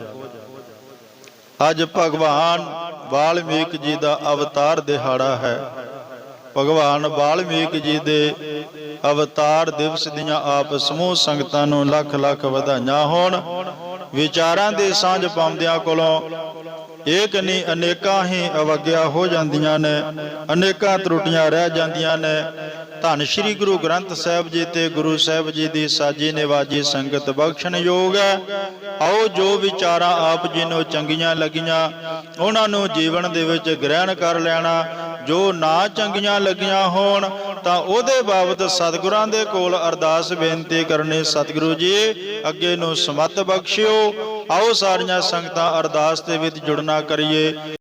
ਅੱਜ ਭਗਵਾਨ ਵਾਲਮੀਕ ਜੀ ਦਾ ਅਵਤਾਰ ਦਿਹਾੜਾ ਹੈ। ਭਗਵਾਨ ਵਾਲਮੀਕ ਜੀ ਦੇ ਅਵਤਾਰ ਦਿਵਸ ਦੀਆਂ ਆਪ ਸਮੂਹ ਸੰਗਤਾਂ ਨੂੰ ਲੱਖ ਲੱਖ ਵਧਾਈਆਂ ਹੋਣ। ਵਿਚਾਰਾਂ ਦੇ ਸਾਂਝ ਪਾਉਂਦਿਆਂ ਕੋਲੋਂ ਇੱਕ ਨਹੀਂ ਅਨੇਕਾਂ ਹੀ ਅਵਗਿਆ ਹੋ ਜਾਂਦੀਆਂ ਨੇ, ਅਨੇਕਾਂ ਤਰੁੱਟੀਆਂ ਰਹਿ ਜਾਂਦੀਆਂ ਨੇ। ਧੰਨ ਸ਼੍ਰੀ ਗੁਰੂ ਗ੍ਰੰਥ ਸਾਹਿਬ ਜੀ ਤੇ ਗੁਰੂ ਸਾਹਿਬ ਜੀ ਦੀ ਸਾਜੀ ਨਿਵਾਜੀ ਸੰਗਤ ਬਖਸ਼ਣ ਯੋਗ ਹੈ। ਆਓ ਜੋ ਵਿਚਾਰਾਂ ਆਪ ਜੀ ਨੂੰ ਚੰਗੀਆਂ ਲੱਗੀਆਂ ਉਹਨਾਂ ਨੂੰ ਜੀਵਨ ਦੇ ਵਿੱਚ ਗ੍ਰਹਿਣ ਕਰ ਲੈਣਾ, ਜੋ ਨਾ ਚੰਗੀਆਂ ਲੱਗੀਆਂ ਹੋਣ ਤਾਂ ਉਹਦੇ ਬਾਬਤ ਸਤਿਗੁਰਾਂ ਦੇ ਕੋਲ ਅਰਦਾਸ ਬੇਨਤੀ ਕਰਨੀ। ਸਤਿਗੁਰੂ ਜੀ ਅੱਗੇ ਨੂੰ ਸਮਤ ਬਖਸ਼ਿਓ। ਆਓ ਸਾਰੀਆਂ ਸੰਗਤਾਂ ਅਰਦਾਸ ਦੇ ਵਿੱਚ ਜੁੜਨਾ ਕਰੀਏ।